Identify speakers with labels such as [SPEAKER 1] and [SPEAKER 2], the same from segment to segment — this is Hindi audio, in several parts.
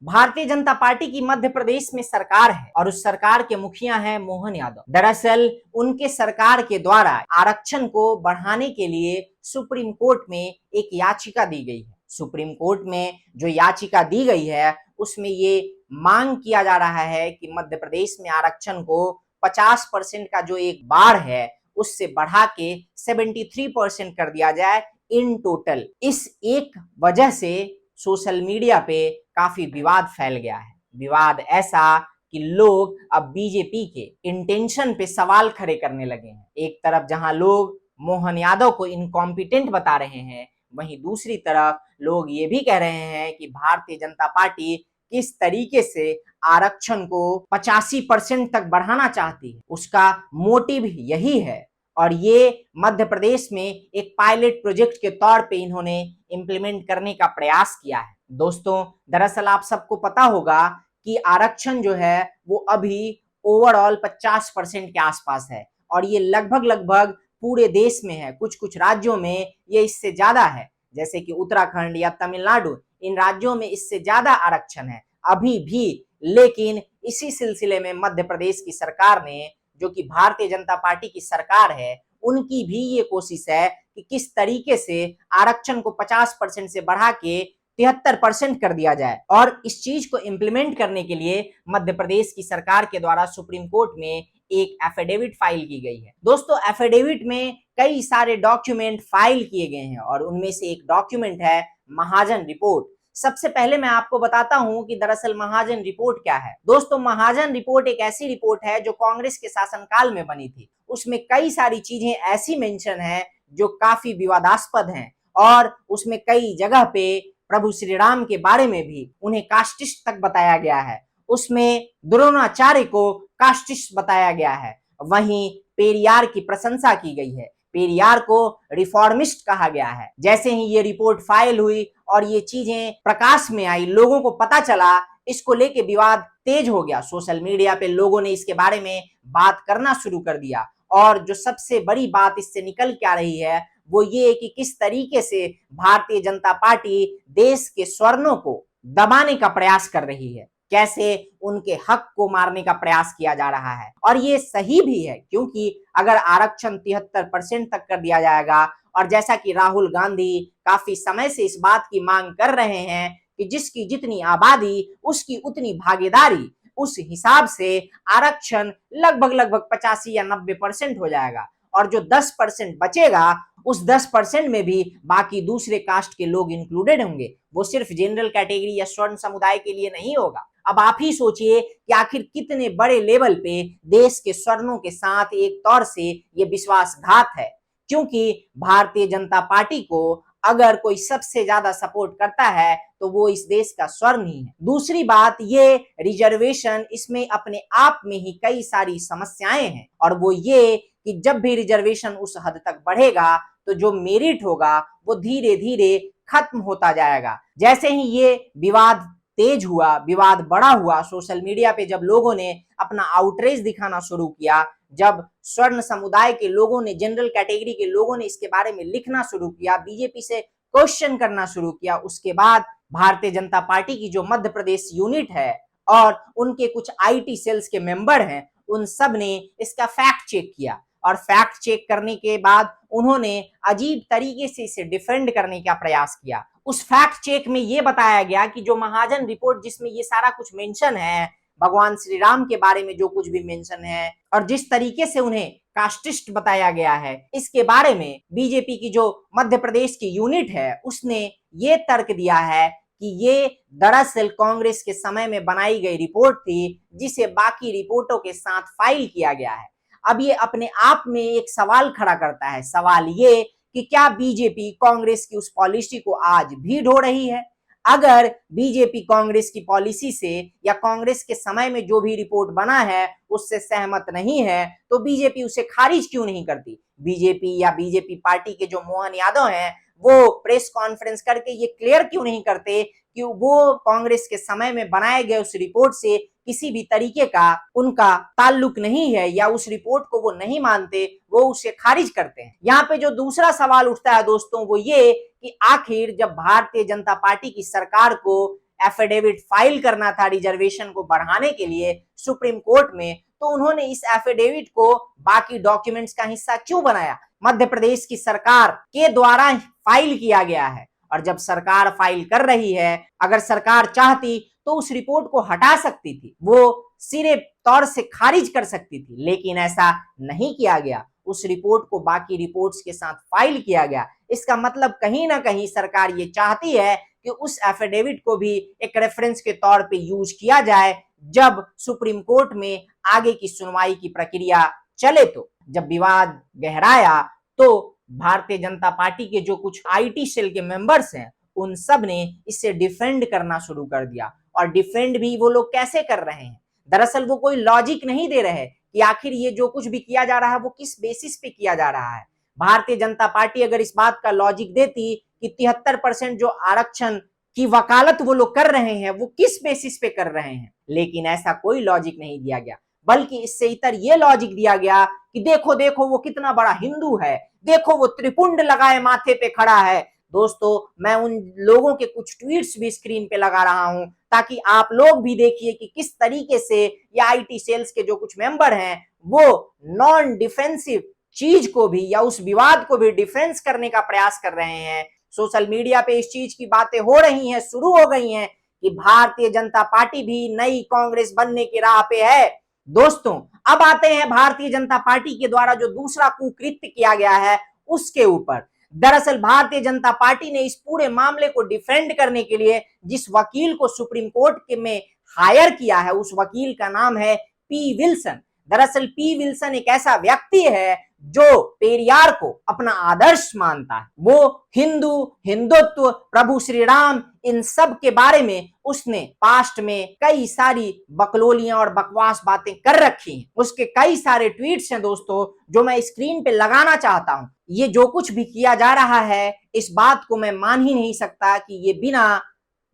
[SPEAKER 1] भारतीय जनता पार्टी की मध्य प्रदेश में सरकार है और उस सरकार के मुखिया हैं मोहन यादव। दरअसल उनके सरकार के द्वारा आरक्षण को बढ़ाने के लिए सुप्रीम कोर्ट में एक याचिका दी गई है। सुप्रीम कोर्ट में जो याचिका दी गई है उसमें ये मांग किया जा रहा है कि मध्य प्रदेश में आरक्षण को 50% का जो एक बार है उससे बढ़ा के 73% कर दिया जाए इन टोटल। इस एक वजह से सोशल मीडिया पे काफी विवाद फैल गया है। विवाद ऐसा कि लोग अब बीजेपी के इंटेंशन पे सवाल खड़े करने लगे हैं। एक तरफ जहां लोग मोहन यादव को इनकॉम्पिटेंट बता रहे हैं, वहीं दूसरी तरफ लोग ये भी कह रहे हैं कि भारतीय जनता पार्टी किस तरीके से आरक्षण को 85% तक बढ़ाना चाहती है, उसका मोटिव यही है। और ये मध्य प्रदेश में एक पायलट प्रोजेक्ट के तौर पे इन्होंने इंप्लीमेंट करने का प्रयास किया है। दोस्तों, दरअसल आप सबको पता होगा कि आरक्षण जो है वो अभी ओवरऑल 50% के आसपास है और ये लगभग लगभग पूरे देश में है। कुछ कुछ राज्यों में ये इससे ज्यादा है, जैसे कि उत्तराखंड या तमिलनाडु, इन राज्यों में इससे ज्यादा आरक्षण है अभी भी। लेकिन इसी सिलसिले में मध्य प्रदेश की सरकार ने, जो कि भारतीय जनता पार्टी की सरकार है, उनकी भी ये कोशिश है कि किस तरीके से आरक्षण को 50% से बढ़ा के 73% कर दिया जाए। और इस चीज को इंप्लीमेंट करने के लिए मध्य प्रदेश की सरकार के द्वारा सुप्रीम कोर्ट में एक एफिडेविट फाइल की गई है। दोस्तों, एफिडेविट में कई सारे डॉक्यूमेंट फाइल किए गए हैं और उनमें से एक डॉक्यूमेंट है महाजन रिपोर्ट। सबसे पहले मैं आपको बताता हूं कि दरअसल महाजन रिपोर्ट क्या है। दोस्तों, महाजन रिपोर्ट एक ऐसी रिपोर्ट है जो कांग्रेस के शासनकाल में बनी थी। उसमें कई सारी चीजें ऐसी मेंशन है जो काफी विवादास्पद हैं और उसमें कई जगह पे प्रभु श्री राम के बारे में भी उन्हें कास्टिस्ट तक बताया गया है। उसमें द्रोणाचार्य को कास्टिस्ट बताया गया है। वहीं पेरियार की प्रशंसा की गई है, पेरियार को रिफॉर्मिस्ट कहा गया है। जैसे ही ये रिपोर्ट फाइल हुई और ये चीजें प्रकाश में आई, लोगों को पता चला, इसको लेके विवाद तेज हो गया। सोशल मीडिया पे लोगों ने इसके बारे में बात करना शुरू कर दिया और जो सबसे बड़ी बात इससे निकल के आ रही है वो ये कि किस तरीके से भारतीय जनता पार्टी देश के स्वर्णों को दबाने का प्रयास कर रही है, कैसे उनके हक को मारने का प्रयास किया जा रहा है। और ये सही भी है, क्योंकि अगर आरक्षण 73% तक कर दिया जाएगा, और जैसा कि राहुल गांधी काफी समय से इस बात की मांग कर रहे हैं कि जिसकी जितनी आबादी उसकी उतनी भागीदारी, उस हिसाब से आरक्षण लगभग लगभग 85 या 90% हो जाएगा और जो 10% बचेगा उस 10% में भी बाकी दूसरे कास्ट के लोग इंक्लूडेड होंगे। वो सिर्फ जनरल कैटेगरी या स्वर्ण समुदाय के लिए नहीं होगा। अब आप ही सोचिए कि आखिर कितने बड़े लेवल पे देश के स्वर्णों के साथ एक तौर से ये विश्वासघात है, क्योंकि भारतीय जनता पार्टी को अगर कोई सबसे ज्यादा सपोर्ट करता है तो वो इस देश का स्वर्ण ही है। दूसरी बात, ये रिजर्वेशन, इसमें अपने आप में ही कई सारी समस्याएं हैं और वो ये कि जब भी रिजर्वेशन उस हद तक बढ़ेगा तो जो मेरिट होगा वो धीरे धीरे खत्म होता जाएगा। जैसे ही ये विवाद तेज हुआ, विवाद बड़ा हुआ, सोशल मीडिया पे जब लोगों ने अपना आउटरीच दिखाना शुरू किया, जब स्वर्ण समुदाय के लोगों ने, जनरल कैटेगरी के लोगों ने इसके बारे में लिखना शुरू किया, बीजेपी से क्वेश्चन करना शुरू किया, उसके बाद भारतीय जनता पार्टी की जो मध्य प्रदेश यूनिट है और उनके कुछ आईटी सेल्स के मेंबर हैं, उन सब ने इसका फैक्ट चेक किया और फैक्ट चेक करने के बाद उन्होंने अजीब तरीके से इसे डिफेंड करने का प्रयास किया। उस फैक्ट चेक में यह बताया गया कि जो महाजन रिपोर्ट, जिसमें ये सारा कुछ मेंशन है, भगवान श्री राम के बारे में जो कुछ भी मेंशन है और जिस तरीके से उन्हें कास्टिस्ट बताया गया है, इसके बारे में बीजेपी की जो मध्य प्रदेश की यूनिट है उसने ये तर्क दिया है कि ये दरअसल कांग्रेस के समय में बनाई गई रिपोर्ट थी, जिसे बाकी रिपोर्टों के साथ फाइल किया गया है। अब ये अपने आप में एक सवाल खड़ा करता है। सवाल ये कि क्या बीजेपी कांग्रेस की उस पॉलिसी को आज भी ढो रही है? अगर बीजेपी कांग्रेस की पॉलिसी से या कांग्रेस के समय में जो भी रिपोर्ट बना है उससे सहमत नहीं है तो बीजेपी उसे खारिज क्यों नहीं करती? बीजेपी या बीजेपी पार्टी के जो मोहन यादव हैं वो प्रेस कॉन्फ्रेंस करके ये क्लियर क्यों नहीं करते कि वो कांग्रेस के समय में बनाए गए उस रिपोर्ट से किसी भी तरीके का उनका ताल्लुक नहीं है या उस रिपोर्ट को वो नहीं मानते, वो उसे खारिज करते हैं। यहाँ पे जो दूसरा सवाल उठता है दोस्तों वो ये कि आखिर जब भारतीय जनता पार्टी की सरकार को एफिडेविट फाइल करना था रिजर्वेशन को बढ़ाने के लिए सुप्रीम कोर्ट में, तो उन्होंने इस एफिडेविट को बाकी डॉक्यूमेंट्स का हिस्सा क्यों बनाया? मध्य प्रदेश की सरकार के द्वारा फाइल किया गया है, और जब सरकार फाइल कर रही है, अगर सरकार चाहती तो उस रिपोर्ट को हटा सकती थी, वो सीधे तौर से खारिज कर सकती थी, लेकिन ऐसा नहीं किया गया। उस रिपोर्ट को बाकी रिपोर्ट्स के साथ फाइल किया गया। इसका मतलब कहीं ना कहीं सरकार ये चाहती है कि उस एफिडेविट को भी एक रेफरेंस के तौर पे यूज किया जाए जब सुप्रीम कोर्ट में आगे की सुनवाई की प्रक्रिया चले। तो जब विवाद गहराया तो भारतीय जनता पार्टी के जो कुछ आईटी सेल के मेंबर्स हैं, उन सब ने इसे डिफेंड करना शुरू कर दिया। और डिफेंड भी वो लोग कैसे कर रहे हैं? दरअसल वो कोई लॉजिक नहीं दे रहे कि आखिर ये जो कुछ भी किया जा रहा है वो किस बेसिस पे किया जा रहा है। भारतीय जनता पार्टी अगर इस बात का लॉजिक देती कि 73% जो आरक्षण की वकालत वो लोग कर रहे हैं वो किस बेसिस पे कर रहे हैं, लेकिन ऐसा कोई लॉजिक नहीं दिया गया, बल्कि इससे इतर ये लॉजिक दिया गया कि देखो देखो वो कितना बड़ा हिंदू है, देखो वो त्रिपुंड लगाए माथे पे खड़ा है। दोस्तों, मैं उन लोगों के कुछ ट्वीट्स भी स्क्रीन पे लगा रहा हूं ताकि आप लोग भी देखिए कि किस तरीके से ये आईटी सेल्स के जो कुछ मेंबर हैं वो नॉन डिफेंसिव चीज को भी या उस विवाद को भी डिफेंस करने का प्रयास कर रहे हैं। सोशल मीडिया पे इस चीज की बातें हो रही हैं, शुरू हो गई हैं कि भारतीय जनता पार्टी भी नई कांग्रेस बनने की राह पे है। दोस्तों, अब आते हैं भारतीय जनता पार्टी के द्वारा जो दूसरा कुकृत्य किया गया है उसके ऊपर। दरअसल भारतीय जनता पार्टी ने इस पूरे मामले को डिफेंड करने के लिए जिस वकील को सुप्रीम कोर्ट के में हायर किया है, उस वकील का नाम है पी विल्सन। दरअसल पी विल्सन एक ऐसा व्यक्ति है जो पेरियार को अपना आदर्श मानता है। वो हिंदू, हिंदुत्व, प्रभु श्री राम, इन सब के बारे में उसने पास्ट में कई सारी बकलोलियां और बकवास बातें कर रखी हैं। उसके कई सारे ट्वीट्स हैं दोस्तों, जो मैं स्क्रीन पे लगाना चाहता हूं। ये जो कुछ भी किया जा रहा है, इस बात को मैं मान ही नहीं सकता कि ये बिना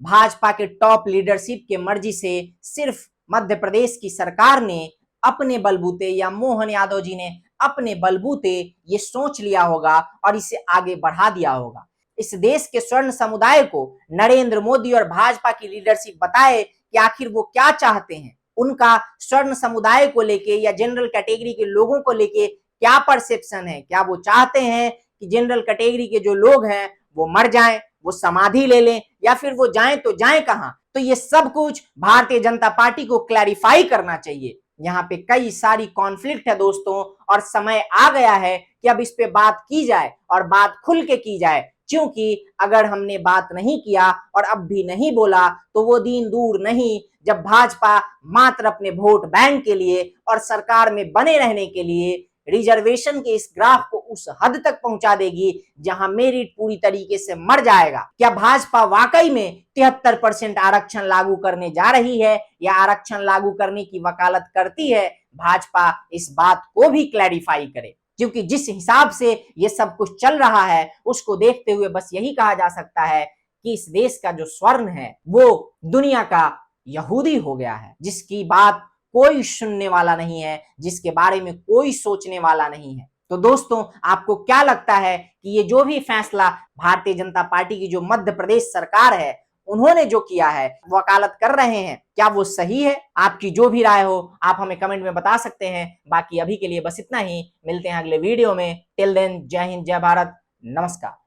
[SPEAKER 1] भाजपा के टॉप लीडरशिप के मर्जी से सिर्फ मध्य प्रदेश की सरकार ने अपने बलबूते या मोहन यादव जी ने अपने बलबूते ये सोच लिया होगा और इसे आगे बढ़ा दिया होगा। इस देश के स्वर्ण समुदाय को नरेंद्र मोदी और भाजपा की लीडरशिप बताए कि आखिर वो क्या चाहते हैं, उनका स्वर्ण समुदाय को लेके या जनरल कैटेगरी के लोगों को लेके क्या परसेप्शन है। क्या वो चाहते हैं कि जनरल कैटेगरी के जो लोग हैं वो मर जाएं, वो समाधि ले लें, या फिर वो जाएं तो जाएं कहां? तो ये सब कुछ भारतीय जनता पार्टी को क्लैरिफाई करना चाहिए। यहाँ पे कई सारी कॉन्फ्लिक्ट है दोस्तों, और समय आ गया है कि अब इस पे बात की जाए और बात खुल के की जाए, क्योंकि अगर हमने बात नहीं किया और अब भी नहीं बोला तो वो दिन दूर नहीं जब भाजपा मात्र अपने वोट बैंक के लिए और सरकार में बने रहने के लिए रिजर्वेशन के इस ग्राफ को उस हद तक पहुंचा देगी जहां मेरिट पूरी तरीके से मर जाएगा। क्या भाजपा वाकई में 73% आरक्षण लागू करने जा रही है या आरक्षण लागू करने की वकालत करती है? भाजपा इस बात को भी क्लैरिफाई करे, क्योंकि जिस हिसाब से ये सब कुछ चल रहा है उसको देखते हुए बस यही कहा जा सकता है कि इस देश का जो स्वर्ण है वो दुनिया का यहूदी हो गया है, जिसकी बात कोई सुनने वाला नहीं है, जिसके बारे में कोई सोचने वाला नहीं है। तो दोस्तों, आपको क्या लगता है कि ये जो भी फैसला भारतीय जनता पार्टी की जो मध्य प्रदेश सरकार है उन्होंने जो किया है, वकालत कर रहे हैं, क्या वो सही है? आपकी जो भी राय हो आप हमें कमेंट में बता सकते हैं। बाकी अभी के लिए बस इतना ही, मिलते हैं अगले वीडियो में। टिल देन, जय हिंद, जय भारत, नमस्कार।